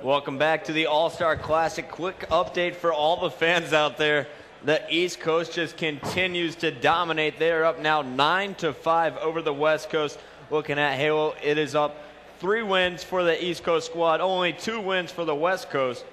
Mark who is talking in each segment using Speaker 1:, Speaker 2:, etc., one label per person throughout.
Speaker 1: Welcome back to the All-Star Classic. Quick update for all the fans out there. The East Coast just continues to dominate. They are up now 9-5 over the West Coast. Looking at Halo, it is up 3 wins for the East Coast squad, only 2 wins for the West Coast.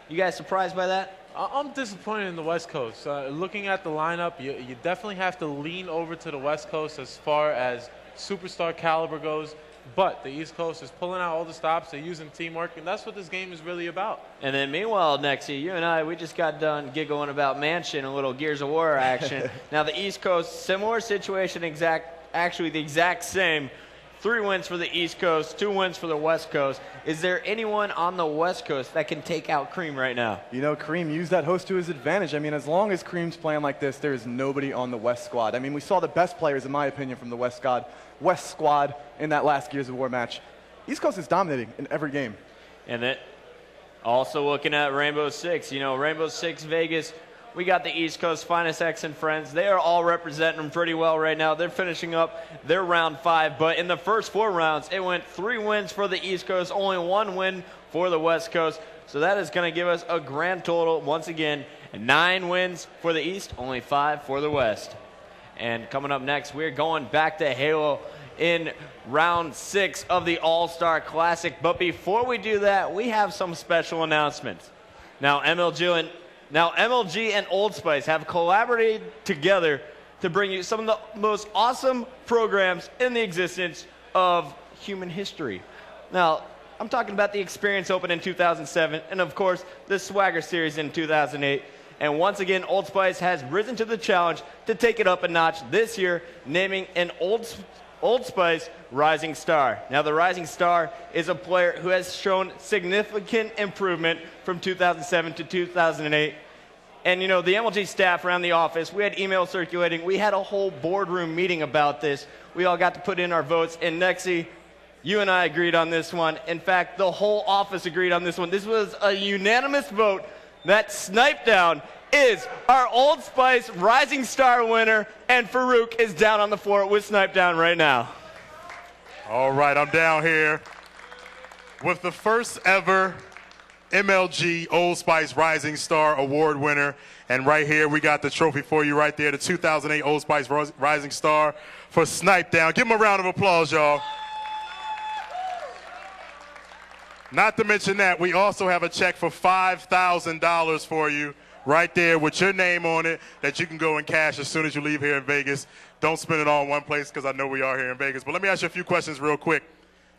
Speaker 1: You guys surprised by that?
Speaker 2: I'm disappointed in the West Coast. Looking at the lineup, you definitely have to lean over to the West Coast as far as superstar caliber goes. But the East Coast is pulling out all the stops. They're using teamwork, and that's what this game is really about.
Speaker 1: And then meanwhile, Nexie, you and I, we just got done giggling about Mansion, a little Gears of War action. Now the East Coast, similar situation, actually the exact same. 3 wins for the East Coast, 2 wins for the West Coast. Is there anyone on the West Coast that can take out Cream right now?
Speaker 3: You know, Cream used that host to his advantage. I mean, as long as Cream's playing like this, there is nobody on the West squad. I mean, we saw the best players, in my opinion, from the West squad in that last Gears of War match. East Coast is dominating in every game.
Speaker 1: And then also looking at Rainbow Six, you know, Rainbow Six Vegas, we got the East Coast Finest X and friends. They are all representing them pretty well right now. They're finishing up their round 5, but in the first 4 rounds, it went 3 wins for the East Coast, only 1 win for the West Coast. So that is going to give us a grand total, once again, 9 wins for the East, only 5 for the West. And coming up next, we're going back to Halo in round 6 of the All-Star Classic. But before we do that, we have some special announcements. Now, MLG and Old Spice have collaborated together to bring you some of the most awesome programs in the existence of human history. Now, I'm talking about the Experience Open in 2007 and, of course, the Swagger Series in 2008. And once again, Old Spice has risen to the challenge to take it up a notch this year, naming an Old Spice Rising Star. Now, the Rising Star is a player who has shown significant improvement from 2007 to 2008. And, you know, the MLG staff around the office, we had emails circulating. We had a whole boardroom meeting about this. We all got to put in our votes. And, Nexie, you and I agreed on this one. In fact, the whole office agreed on this one. This was a unanimous vote that Snipedown is our Old Spice Rising Star winner, and Farouk is down on the floor with Snipedown right now.
Speaker 4: All right, I'm down here with the first ever MLG Old Spice Rising Star Award winner, and right here we got the trophy for you right there, the 2008 Old Spice Rising Star for Snipedown. Give him a round of applause, y'all. Not to mention that, we also have a check for $5,000 for you right there with your name on it that you can go and cash as soon as you leave here in Vegas. Don't spend it all in one place because I know we are here in Vegas. But let me ask you a few questions real quick.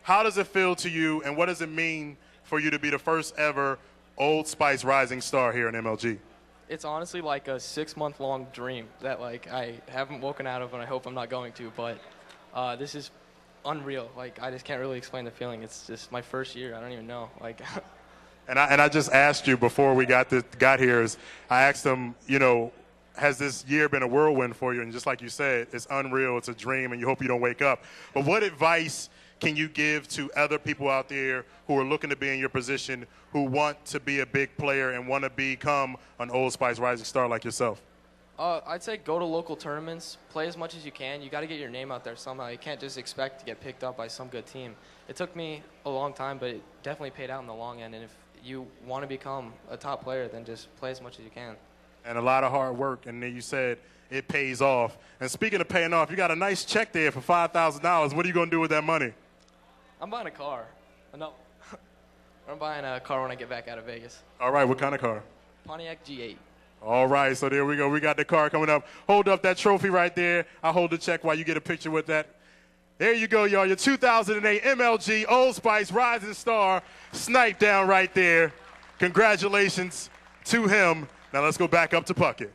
Speaker 4: How does it feel to you, and what does it mean for you to be the first ever Old Spice Rising Star here in MLG?
Speaker 5: It's honestly like a 6-month-long dream that like I haven't woken out of, and I hope I'm not going to. But this is unreal. Like, I just can't really explain the feeling. It's just my first year. I don't even know. Like,
Speaker 4: and I just asked you before we got here. I asked them, you know, has this year been a whirlwind for you? And just like you said, it's unreal. It's a dream, and you hope you don't wake up. But what advice can you give to other people out there who are looking to be in your position, who want to be a big player and want to become an Old Spice Rising Star like yourself?
Speaker 5: I'd say go to local tournaments, play as much as you can. You got to get your name out there somehow. You can't just expect to get picked up by some good team. It took me a long time, but it definitely paid out in the long end. And if you want to become a top player, then just play as much as you can. And
Speaker 4: a lot of hard work, and then you said it pays off. And speaking of paying off, you got a nice check there for $5,000. What are you going to do with that money?
Speaker 5: I'm buying a car. No, I'm buying a car when I get back out of Vegas.
Speaker 4: All right, what kind of car?
Speaker 5: Pontiac G8.
Speaker 4: All right, so there we go. We got the car coming up. Hold up that trophy right there. I'll hold the check while you get a picture with that. There you go, y'all. Your 2008 MLG Old Spice Rising Star Snipedown right there. Congratulations to him. Now let's go back up to Puckett.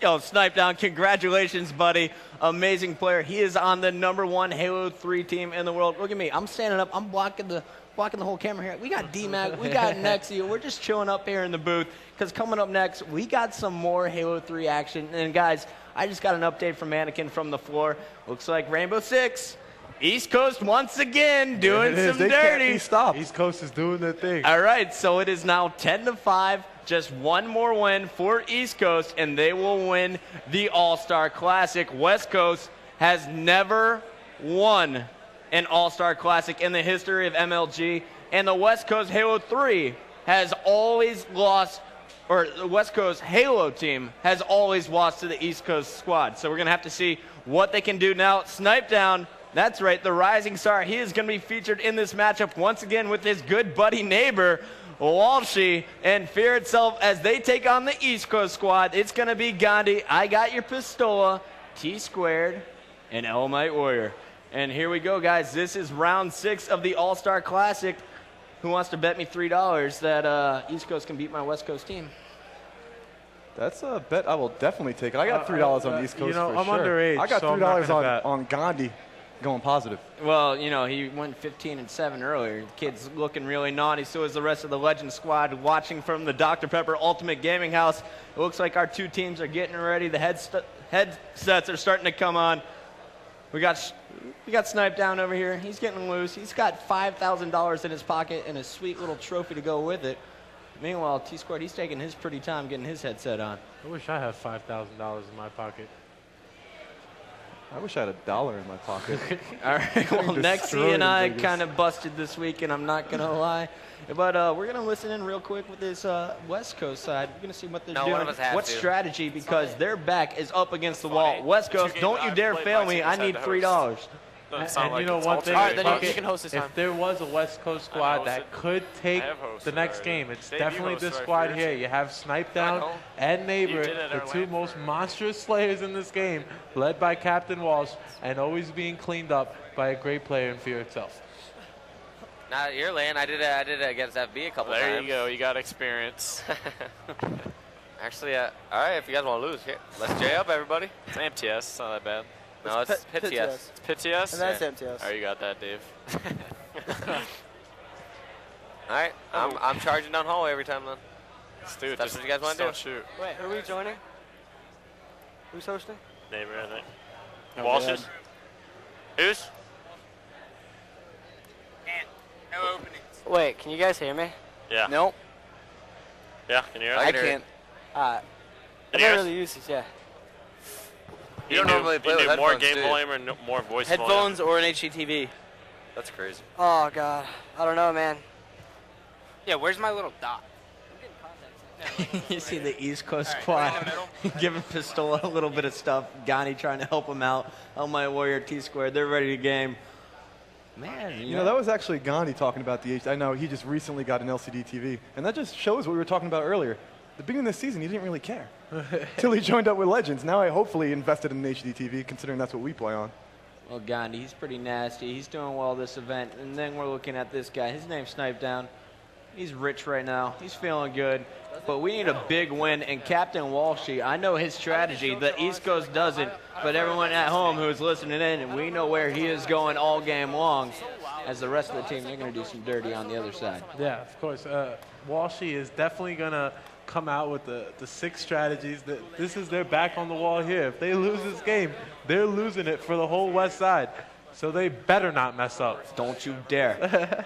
Speaker 1: Yo, Snipedown, congratulations, buddy. Amazing player. He is on the #1 Halo 3 team in the world. Look at me. I'm standing up. I'm blocking the whole camera here. We got D-Mac. We got Nexie. We're just chilling up here in the booth because coming up next, we got some more Halo 3 action. And, guys, I just got an update from Mannequin from the floor. Looks like Rainbow Six, East Coast once again doing some dirty.
Speaker 2: Can't be stopped. East Coast is doing their thing.
Speaker 1: All right, so it is now 10-5. Just one more win for East Coast, and they will win the All-Star Classic. West Coast has never won an All-Star Classic in the history of MLG. And the West Coast Halo 3 has always lost, or the West Coast Halo team has always lost to the East Coast squad. So we're going to have to see what they can do now. Snipedown, that's right, the rising star. He is going to be featured in this matchup once again with his good buddy neighbor, Walshy, and FearItSelf as they take on the East Coast squad. It's going to be Gandhi, I Got Your Pistola, Tsquared, and Elamite Warrior. And here we go, guys. This is round 6 of the All-Star Classic. Who wants to bet me $3 that East Coast can beat my West Coast team?
Speaker 3: That's a bet I will definitely take. I got $3 on East Coast.
Speaker 2: You know,
Speaker 3: for
Speaker 2: I'm
Speaker 3: sure.
Speaker 2: underage.
Speaker 3: I got
Speaker 2: so I'm not
Speaker 3: $3
Speaker 2: gonna bet.
Speaker 3: on Gandhi going positive.
Speaker 1: Well, you know, he went 15-7 earlier. The kid's looking really naughty. So is the rest of the Legend squad. Watching from the Dr. Pepper Ultimate Gaming House, it looks like our two teams are getting ready. The headsets are starting to come on. We got Snipedown over here. He's getting loose. He's got $5,000 in his pocket and a sweet little trophy to go with it. Meanwhile, Tsquared, he's taking his pretty time getting his headset on.
Speaker 2: I wish I had $5,000 in my pocket.
Speaker 3: I wish I had $1 in my pocket.
Speaker 1: All right, well, Nexy and I kind of busted this week, and I'm not going to lie. But we're going to listen in real quick with this West Coast side. We're going to see what they're doing, what strategy, because their back is up against the wall. West Coast, don't you dare fail me. I need $3.
Speaker 2: And you know one thing,
Speaker 5: All right, then you can host this time.
Speaker 2: if there was a West Coast squad that could take the next game, it's definitely this squad here. You have Snipedown and Neighbor, the two most monstrous slayers in this game, led by Captain Walsh, and always being cleaned up by a great player in FearItSelf.
Speaker 6: Not at your lane. I did it against FB a couple times.
Speaker 7: There you go. You got experience.
Speaker 6: Actually, all right, if you guys want to lose, here, let's J up, everybody.
Speaker 7: It's MTS. It's not that bad.
Speaker 6: No, it's Pit TS.
Speaker 7: It's PTS?
Speaker 8: And that's MTS.
Speaker 7: Oh, you got that, Dave.
Speaker 6: All right, I'm charging down hallway every time then.
Speaker 7: Let's do it.
Speaker 6: That's what you guys want to do.
Speaker 7: Don't shoot.
Speaker 8: Wait, who are we joining? Who's hosting?
Speaker 7: Neighbor, I think.
Speaker 8: Oh,
Speaker 7: Walsh's? Who's?
Speaker 8: Wait, can you guys hear me?
Speaker 7: Yeah.
Speaker 8: Nope.
Speaker 7: Yeah, can you hear
Speaker 6: I
Speaker 7: us?
Speaker 8: I
Speaker 6: can hear
Speaker 8: can't. I
Speaker 7: Can you hear
Speaker 8: don't
Speaker 7: us?
Speaker 8: really use these, yeah.
Speaker 6: You don't normally play
Speaker 7: you
Speaker 6: with
Speaker 7: do more
Speaker 6: headphones,
Speaker 7: game
Speaker 6: do you?
Speaker 7: volume or more voice
Speaker 6: Headphones or an HDTV? That's crazy.
Speaker 8: Oh, God. I don't know, man.
Speaker 5: Yeah, where's my little dot?
Speaker 1: You see the East Coast squad giving Pistola a little bit of stuff. Gandhi trying to help him out. Elamite Warrior, Tsquared, they're ready to game. Man,
Speaker 3: You know, that was actually Gandhi talking about the I know he just recently got an LCD TV, and that just shows what we were talking about earlier. The beginning of the season, he didn't really care till he joined up with Legends. Now I hopefully invested in an HD TV, considering that's what we play on.
Speaker 1: Well, Gandhi, he's pretty nasty. He's doing well this event. And then we're looking at this guy. His name's Snipedown. He's rich right now. He's feeling good. But we need a big win. And Captain Walshy, I know his strategy. The East Coast doesn't. But everyone at home who is listening in, and we know where he is going all game long. As the rest of the team, they're going to do some dirty on the other side.
Speaker 2: Yeah, of course. Walshy is definitely going to come out with the 6 strategies. This is their back on the wall here. If they lose this game, they're losing it for the whole West Side. So they better not mess up.
Speaker 1: Don't you dare.